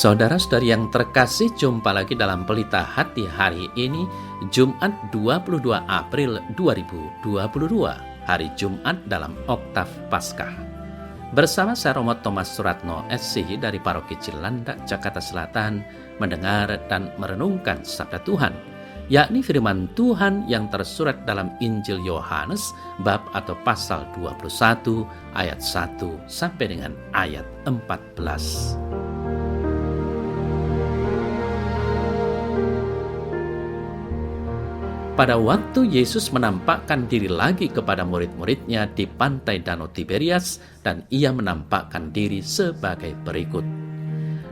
Saudara-saudari yang terkasih, jumpa lagi dalam Pelita Hati hari ini, Jumat 22 April 2022, hari Jumat dalam Oktav Paskah. Bersama saya Romo Thomas Suratno SC dari Paroki Cilandak, Jakarta Selatan, mendengar dan merenungkan sabda Tuhan, yakni firman Tuhan yang tersurat dalam Injil Yohanes, bab atau pasal 21, ayat 1 sampai dengan ayat 14. Pada waktu Yesus menampakkan diri lagi kepada murid-muridnya di pantai Danau Tiberias, dan ia menampakkan diri sebagai berikut.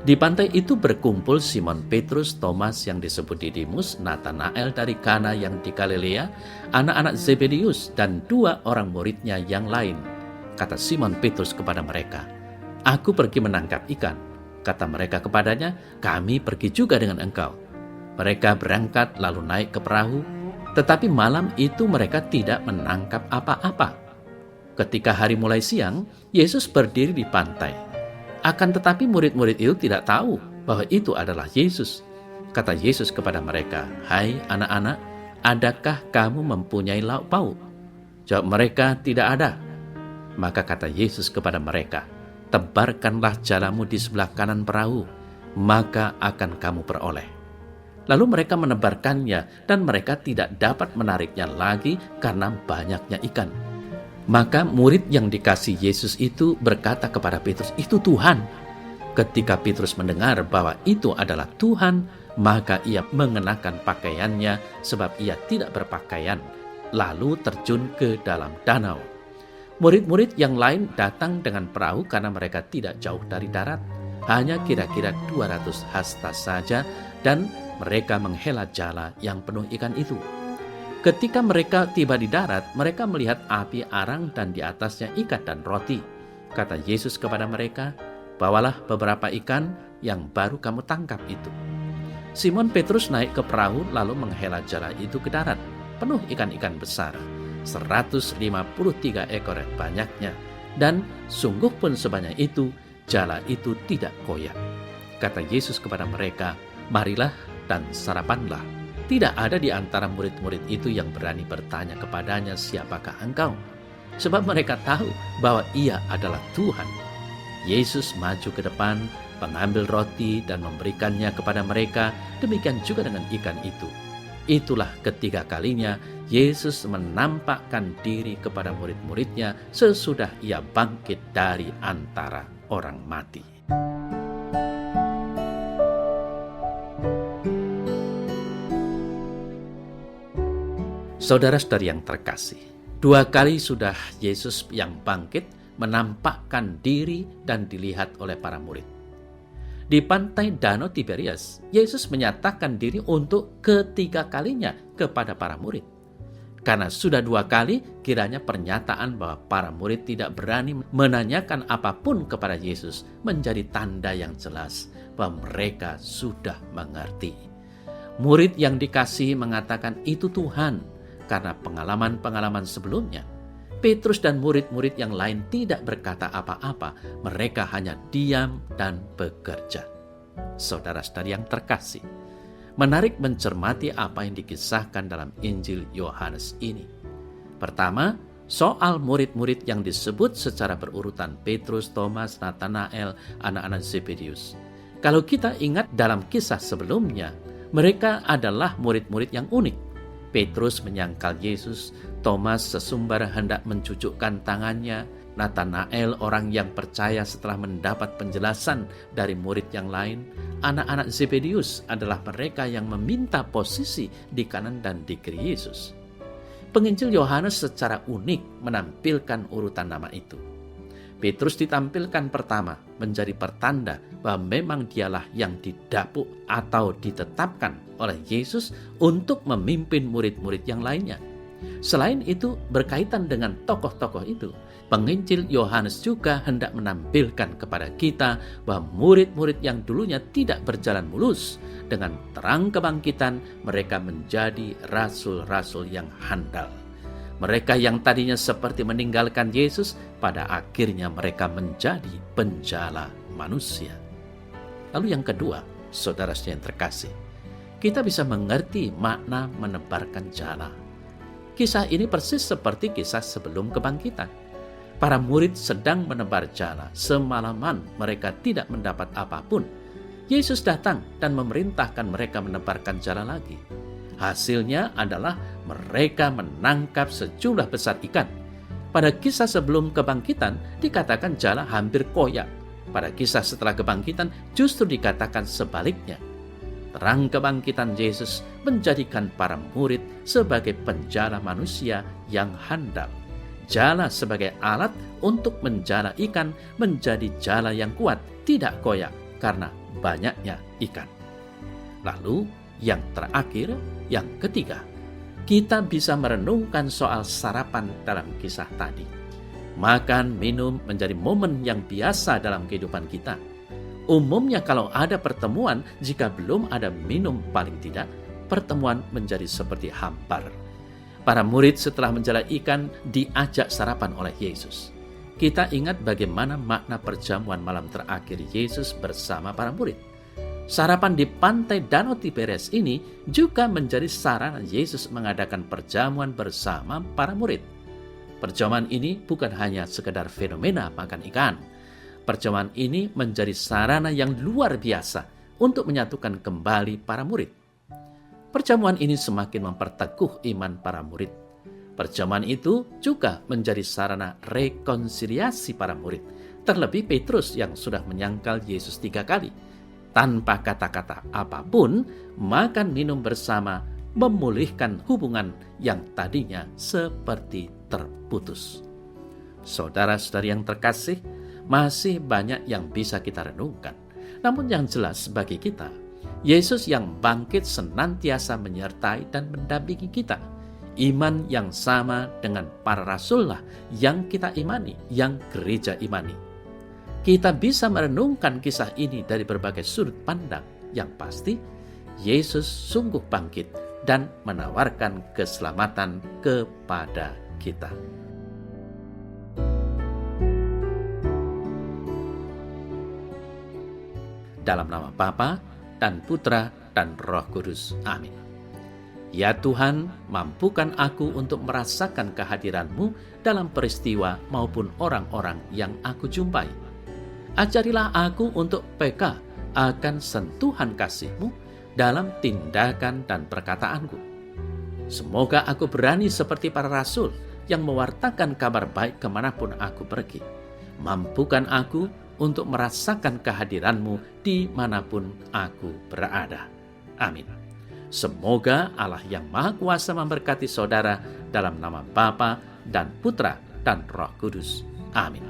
Di pantai itu berkumpul Simon Petrus, Thomas yang disebut Didimus, Natanael dari Kana yang di Galilea, anak-anak Zebedius, dan dua orang muridnya yang lain. Kata Simon Petrus kepada mereka, "Aku pergi menangkap ikan." Kata mereka kepadanya, "Kami pergi juga dengan engkau." Mereka berangkat lalu naik ke perahu, tetapi malam itu mereka tidak menangkap apa-apa. Ketika hari mulai siang, Yesus berdiri di pantai. Akan tetapi murid-murid itu tidak tahu bahwa itu adalah Yesus. Kata Yesus kepada mereka, "Hai anak-anak, adakah kamu mempunyai lauk pauk?" Jawab mereka, "Tidak ada." Maka kata Yesus kepada mereka, "Tebarkanlah jalamu di sebelah kanan perahu, maka akan kamu peroleh." Lalu mereka menebarkannya, dan mereka tidak dapat menariknya lagi karena banyaknya ikan. Maka murid yang dikasih Yesus itu berkata kepada Petrus, "Itu Tuhan." Ketika Petrus mendengar bahwa itu adalah Tuhan, maka ia mengenakan pakaiannya sebab ia tidak berpakaian, lalu terjun ke dalam danau. Murid-murid yang lain datang dengan perahu karena mereka tidak jauh dari darat, hanya kira-kira 200 hasta saja, dan mereka menghela jala yang penuh ikan itu. Ketika mereka tiba di darat, mereka melihat api arang dan di atasnya ikan dan roti. Kata Yesus kepada mereka, "Bawalah beberapa ikan yang baru kamu tangkap itu." Simon Petrus naik ke perahu lalu menghela jala itu ke darat, penuh ikan-ikan besar, 153 ekor banyaknya, dan sungguh pun sebanyak itu, jala itu tidak koyak. Kata Yesus kepada mereka, "Marilah dan sarapanlah." Tidak ada di antara murid-murid itu yang berani bertanya kepadanya, "Siapakah engkau?" Sebab mereka tahu bahwa ia adalah Tuhan. Yesus maju ke depan, mengambil roti dan memberikannya kepada mereka, demikian juga dengan ikan itu. Itulah ketiga kalinya Yesus menampakkan diri kepada murid-muridnya sesudah ia bangkit dari antara orang mati. Saudara-saudari yang terkasih, dua kali sudah Yesus yang bangkit menampakkan diri dan dilihat oleh para murid. Di pantai Danau Tiberias, Yesus menyatakan diri untuk ketiga kalinya kepada para murid. Karena sudah dua kali, kiranya pernyataan bahwa para murid tidak berani menanyakan apapun kepada Yesus menjadi tanda yang jelas bahwa mereka sudah mengerti. Murid yang dikasihi mengatakan itu Tuhan, karena pengalaman-pengalaman sebelumnya. Petrus dan murid-murid yang lain tidak berkata apa-apa, mereka hanya diam dan bekerja. Saudara-saudari yang terkasih, menarik mencermati apa yang dikisahkan dalam Injil Yohanes ini. Pertama, soal murid-murid yang disebut secara berurutan, Petrus, Thomas, Natanael, anak-anak Zebedius. Kalau kita ingat dalam kisah sebelumnya, mereka adalah murid-murid yang unik. Petrus menyangkal Yesus, Thomas sesumbar hendak mencucukkan tangannya, Natanael orang yang percaya setelah mendapat penjelasan dari murid yang lain, anak-anak Zebedius adalah mereka yang meminta posisi di kanan dan di kiri Yesus. Penginjil Yohanes secara unik menampilkan urutan nama itu. Petrus ditampilkan pertama menjadi pertanda bahwa memang dialah yang didapuk atau ditetapkan oleh Yesus untuk memimpin murid-murid yang lainnya. Selain itu, berkaitan dengan tokoh-tokoh itu, penginjil Yohanes juga hendak menampilkan kepada kita bahwa murid-murid yang dulunya tidak berjalan mulus, dengan terang kebangkitan mereka menjadi rasul-rasul yang handal. Mereka yang tadinya seperti meninggalkan Yesus, pada akhirnya mereka menjadi penjala manusia. Lalu yang kedua, saudara yang terkasih, kita bisa mengerti makna menebarkan jala. Kisah ini persis seperti kisah sebelum kebangkitan. Para murid sedang menebar jala. Semalaman mereka tidak mendapat apapun. Yesus datang dan memerintahkan mereka menebarkan jala lagi. Hasilnya adalah mereka menangkap sejumlah besar ikan. Pada kisah sebelum kebangkitan dikatakan jala hampir koyak. Pada kisah setelah kebangkitan justru dikatakan sebaliknya. Terang kebangkitan Yesus menjadikan para murid sebagai penjala manusia yang handal. Jala sebagai alat untuk menjala ikan menjadi jala yang kuat, tidak koyak karena banyaknya ikan. Lalu yang terakhir, yang ketiga, kita bisa merenungkan soal sarapan dalam kisah tadi. Makan, minum menjadi momen yang biasa dalam kehidupan kita. Umumnya kalau ada pertemuan, jika belum ada minum paling tidak, pertemuan menjadi seperti hambar. Para murid setelah menjala ikan diajak sarapan oleh Yesus. Kita ingat bagaimana makna perjamuan malam terakhir Yesus bersama para murid. Sarapan di pantai Danau Tiberias ini juga menjadi sarana Yesus mengadakan perjamuan bersama para murid. Perjamuan ini bukan hanya sekedar fenomena makan ikan. Perjamuan ini menjadi sarana yang luar biasa untuk menyatukan kembali para murid. Perjamuan ini semakin memperteguh iman para murid. Perjamuan itu juga menjadi sarana rekonsiliasi para murid. Terlebih Petrus yang sudah menyangkal Yesus 3 kali. Tanpa kata-kata apapun, makan minum bersama memulihkan hubungan yang tadinya seperti terputus. Saudara-saudari yang terkasih, masih banyak yang bisa kita renungkan. Namun yang jelas bagi kita, Yesus yang bangkit senantiasa menyertai dan mendampingi kita. Iman yang sama dengan para rasul lah yang kita imani, yang gereja imani. Kita bisa merenungkan kisah ini dari berbagai sudut pandang. Yang pasti, Yesus sungguh bangkit dan menawarkan keselamatan kepada kita. Dalam nama Bapa dan Putra dan Roh Kudus. Amin. Ya Tuhan, mampukan aku untuk merasakan kehadiran-Mu dalam peristiwa maupun orang-orang yang aku jumpai. Ajarilah aku untuk peka akan sentuhan kasih-Mu dalam tindakan dan perkataanku. Semoga aku berani seperti para rasul yang mewartakan kabar baik kemanapun aku pergi. Mampukan aku untuk merasakan kehadiran-Mu dimanapun aku berada. Amin. Semoga Allah yang Maha Kuasa memberkati saudara dalam nama Bapa dan Putra dan Roh Kudus. Amin.